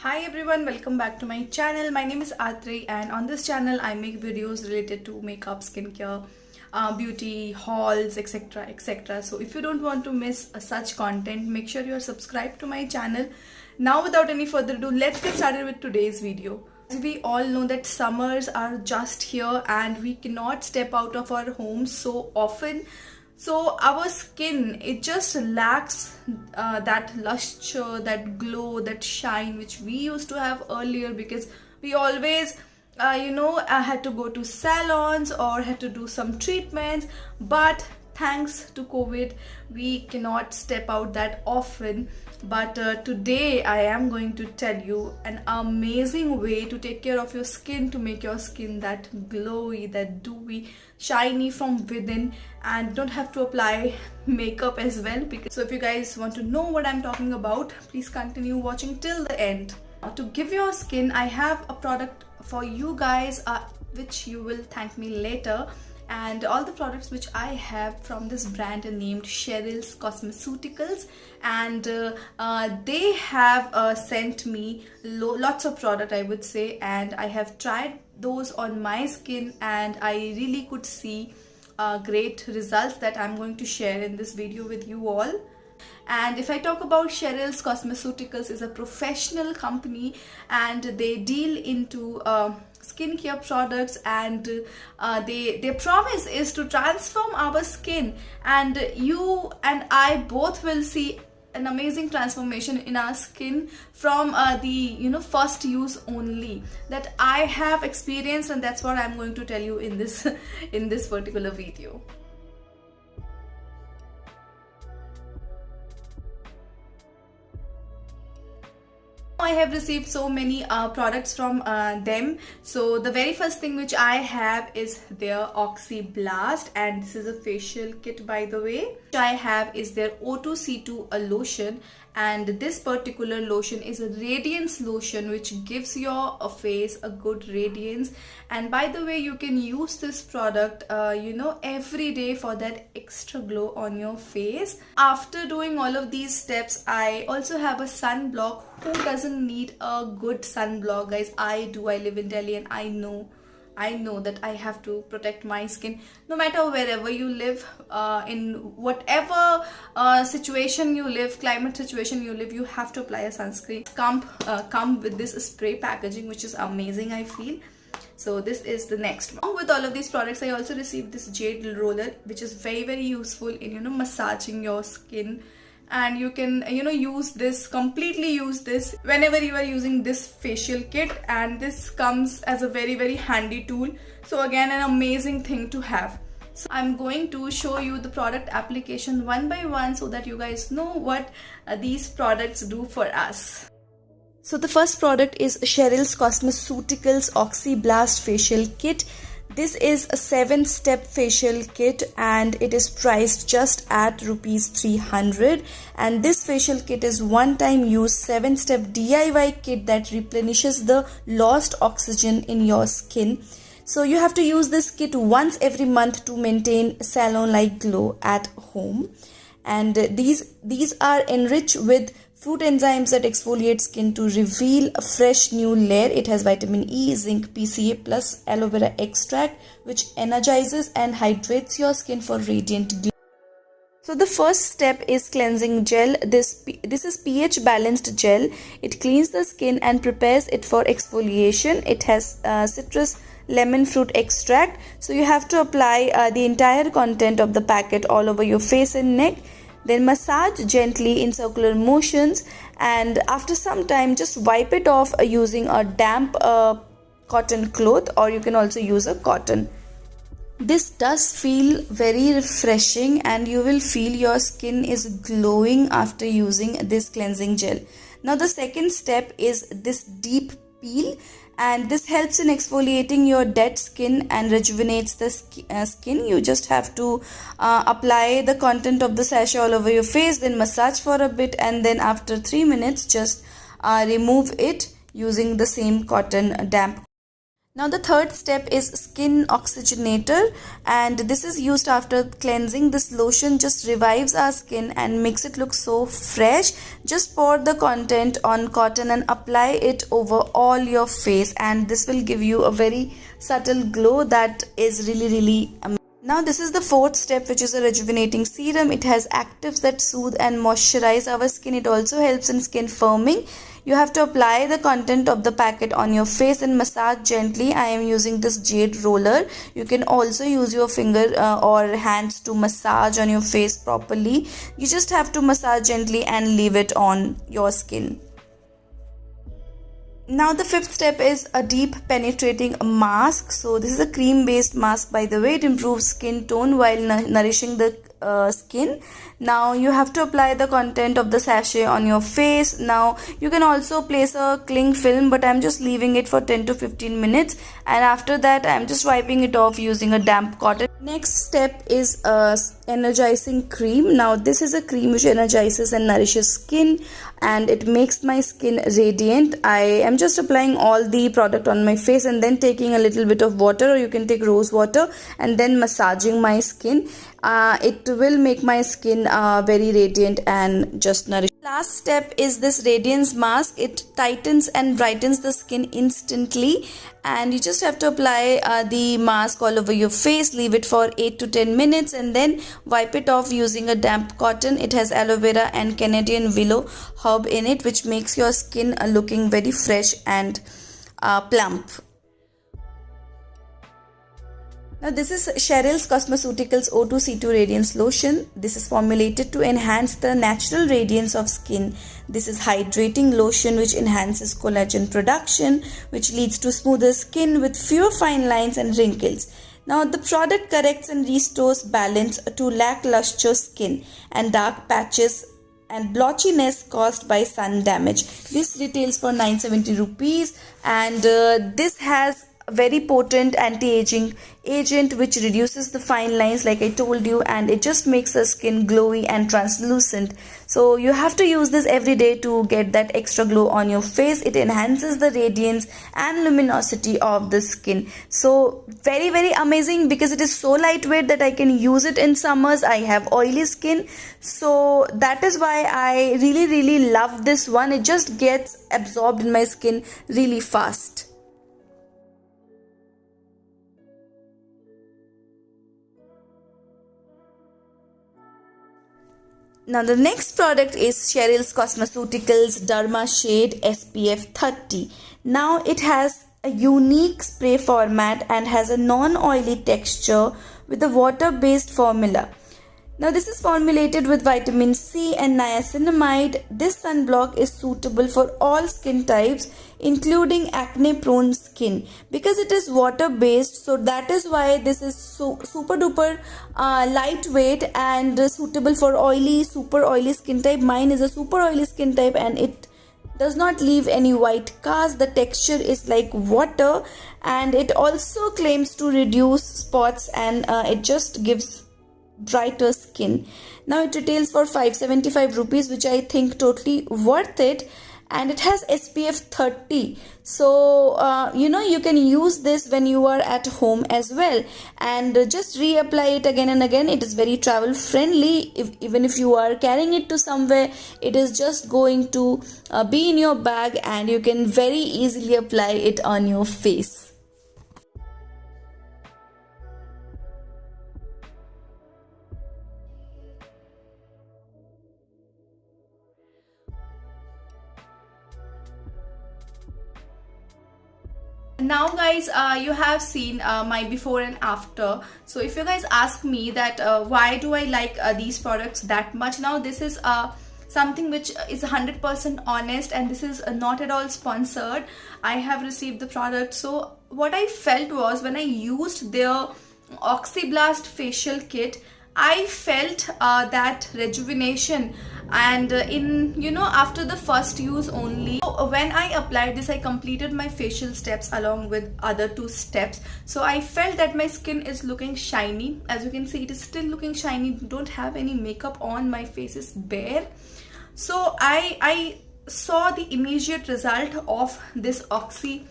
Hi everyone, welcome back to my channel. My name is Atri and on this channel I make videos related to makeup, skincare, beauty, hauls, etc, etc. So if you don't want to miss such content, make sure you are subscribed to my channel. Now without any further ado, let's get started with today's video. As we all know that summers are just here and we cannot step out of our homes so often. So our skin, it just lacks that luster, that glow, that shine which we used to have earlier, because we always had to go to salons or had to do some treatments. But thanks to COVID, we cannot step out that often. But today I am going to tell you an amazing way to take care of your skin, to make your skin that glowy, that dewy, shiny from within, and don't have to apply makeup as well. So if you guys want to know what I'm talking about, please continue watching till the end. Now, to give your skin, I have a product for you guys which you will thank me later. And all the products which I have from this brand are named Cheryl's Cosmeceuticals, and they have sent me lots of product, I would say, and I have tried those on my skin and I really could see great results that I'm going to share in this video with you all. And if I talk about Cheryl's Cosmeceuticals, is a professional company and they deal into skincare products, and their promise is to transform our skin, and you and I both will see an amazing transformation in our skin from the first use only that I have experienced, and that's what I'm going to tell you in this in this particular video. I have received so many products from them. So the very first thing which I have is their Oxy Blast, and this is a facial kit, by the way. Which I have is their O2C2 lotion, and this particular lotion is a radiance lotion which gives your face a good radiance. And by the way, you can use this product every day for that extra glow on your face. After doing all of these steps, I also have a sunblock. Who doesn't need a good sunblock, guys? I do. I live in Delhi and I know that I have to protect my skin no matter wherever you live, in whatever situation you live, climate situation you live, you have to apply a sunscreen. Come with this spray packaging, which is amazing, I feel. So this is the next one. Along with all of these products, I also received this jade roller, which is very useful in massaging your skin. And you can completely use this whenever you are using this facial kit, and this comes as a very handy tool. So again, an amazing thing to have. So I'm going to show you the product application one by one so that you guys know what these products do for us. So the first product is Cheryl's Cosmeceuticals Oxy Blast Facial Kit. This is a 7-step facial kit and it is priced just at rupees 300. And this facial kit is one-time use 7-step DIY kit that replenishes the lost oxygen in your skin. So you have to use this kit once every month to maintain salon-like glow at home. And these are enriched with fruit enzymes that exfoliate skin to reveal a fresh new layer. It has vitamin E, zinc, PCA plus aloe vera extract, which energizes and hydrates your skin for radiant glow. So the first step is cleansing gel. This is pH balanced gel. It cleans the skin and prepares it for exfoliation. It has citrus lemon fruit extract. So you have to apply the entire content of the packet all over your face and neck. Then massage gently in circular motions, and after some time just wipe it off using a damp cotton cloth, or you can also use a cotton. This does feel very refreshing and you will feel your skin is glowing after using this cleansing gel. Now the second step is this deep peel, and this helps in exfoliating your dead skin and rejuvenates the skin. You just have to apply the content of the sachet all over your face, then massage for a bit, and then after 3 minutes just remove it using the same cotton damp. Now the third step is skin oxygenator, and this is used after cleansing. This lotion just revives our skin and makes it look so fresh. Just pour the content on cotton and apply it over all your face, and this will give you a very subtle glow that is really amazing. Now this is the fourth step, which is a rejuvenating serum. It has actives that soothe and moisturize our skin. It also helps in skin firming. You have to apply the content of the packet on your face and massage gently. I am using this jade roller. You can also use your finger or hands to massage on your face properly. You just have to massage gently and leave it on your skin. Now the fifth step is a deep penetrating mask. So this is a cream based mask, by the way. It improves skin tone while nourishing the skin. Now you have to apply the content of the sachet on your face. Now you can also place a cling film, but I'm just leaving it for 10 to 15 minutes, and after that I'm just wiping it off using a damp cotton. Next step is a energizing cream. Now this is a cream which energizes and nourishes skin, and it makes my skin radiant. I am just applying all the product on my face and then taking a little bit of water, or you can take rose water, and then massaging my skin. It will make my skin very radiant and just nourished. Last step is this radiance mask. It tightens and brightens the skin instantly, and you just have to apply the mask all over your face. Leave it for 8 to 10 minutes and then wipe it off using a damp cotton. It has aloe vera and Canadian willow herb in it, which makes your skin looking very fresh and plump. Now this is Cheryl's Cosmeceuticals O2C2 Radiance Lotion. This is formulated to enhance the natural radiance of skin. This is hydrating lotion which enhances collagen production, which leads to smoother skin with fewer fine lines and wrinkles. Now the product corrects and restores balance to lackluster skin and dark patches and blotchiness caused by sun damage. This retails for 970 rupees, and this has very potent anti-aging agent which reduces the fine lines, like I told you, and it just makes the skin glowy and translucent. So you have to use this every day to get that extra glow on your face. It enhances the radiance and luminosity of the skin. So very amazing, because it is so lightweight that I can use it in summers. I have oily skin, so that is why I really love this one. It just gets absorbed in my skin really fast. Now the next product is Cheryl's Cosmeceuticals Derma Shade SPF 30. Now it has a unique spray format and has a non-oily texture with a water-based formula. Now this is formulated with vitamin C and niacinamide. This sunblock is suitable for all skin types, including acne prone skin, because it is water based. So that is why this is so super duper lightweight and suitable for super oily skin type. Mine is a super oily skin type, and it does not leave any white cast. The texture is like water, and it also claims to reduce spots, and it just gives brighter skin. Now it retails for 575 rupees, which I think totally worth it, and it has SPF 30. So you can use this when you are at home as well, and just reapply it again and again. It is very travel friendly. Even if you are carrying it to somewhere, it is just going to be in your bag, and you can very easily apply it on your face. Now guys, you have seen my before and after. So if you guys ask me that why do I like these products that much, now this is something which is 100% honest, and this is not at all sponsored. I have received the product. So what I felt was, when I used their Oxyblast facial kit, I felt that rejuvenation, and after the first use only. So when I applied this, I completed my facial steps along with other 2 steps. So I felt that my skin is looking shiny. As you can see, it is still looking shiny. Don't have any makeup on, my face is bare. So I saw the immediate result of this Oxy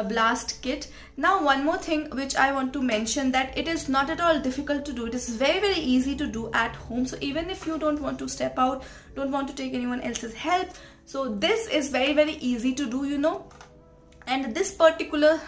Blast kit. Now one more thing which I want to mention, that it is not at all difficult to do. It is very easy to do at home. So even if you don't want to step out, don't want to take anyone else's help, so this is very easy to do, you know. And this particular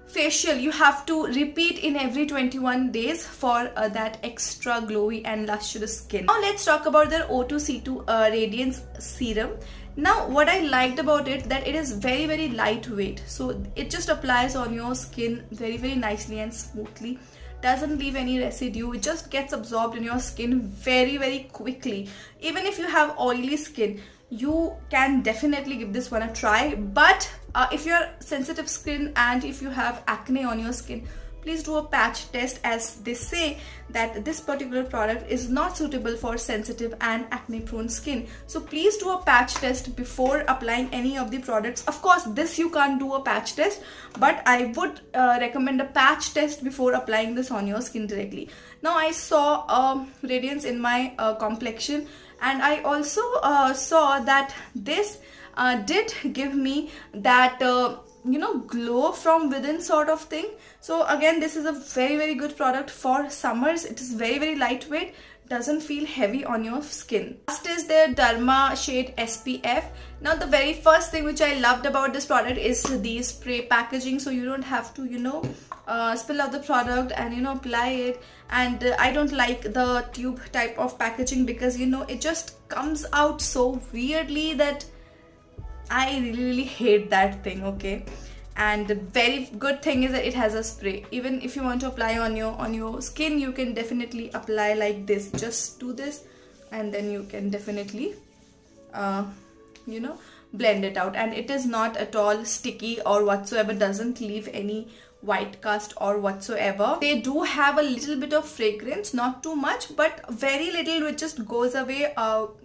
facial you have to repeat in every 21 days for that extra glowy and lustrous skin. Now let's talk about their O2C2 Radiance Serum. Now what I liked about it, that it is very lightweight, so it just applies on your skin very nicely and smoothly, doesn't leave any residue. It just gets absorbed in your skin very quickly. Even if you have oily skin, you can definitely give this one a try. But if you're sensitive skin and if you have acne on your skin, please do a patch test, as they say that this particular product is not suitable for sensitive and acne prone skin. So please do a patch test before applying any of the products. Of course this you can't do a patch test, but I would recommend a patch test before applying this on your skin directly. Now I saw radiance in my complexion, and I also saw that this did give me that you know, glow from within sort of thing. So again, this is a very good product for summers. It is very lightweight, doesn't feel heavy on your skin. Last is their Derma Shade SPF. Now the very first thing which I loved about this product is the spray packaging, so you don't have to, you know, spill out the product and, you know, apply it. And I don't like the tube type of packaging, because, you know, it just comes out so weirdly that I really hate that thing. Okay, and the very good thing is that it has a spray. Even if you want to apply on your skin, you can definitely apply like this. Just do this and then you can definitely you know, blend it out, and it is not at all sticky or whatsoever, doesn't leave any white cast or whatsoever. They do have a little bit of fragrance, not too much, but very little, which just goes away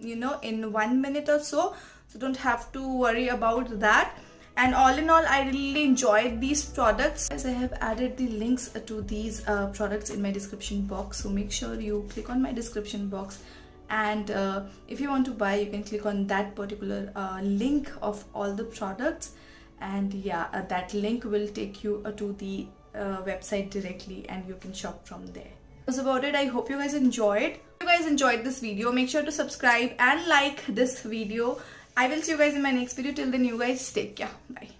you know, in 1 minute or so. So don't have to worry about that. And all in all, I really enjoyed these products. As I have added the links to these products in my description box, so make sure you click on my description box, and if you want to buy, you can click on that particular link of all the products, and yeah, that link will take you to the website directly, and you can shop from there. That's about it. I hope you guys enjoyed. If you guys enjoyed this video, make sure to subscribe and like this video. I will see you guys in my next video. Till then, you guys take care. Bye.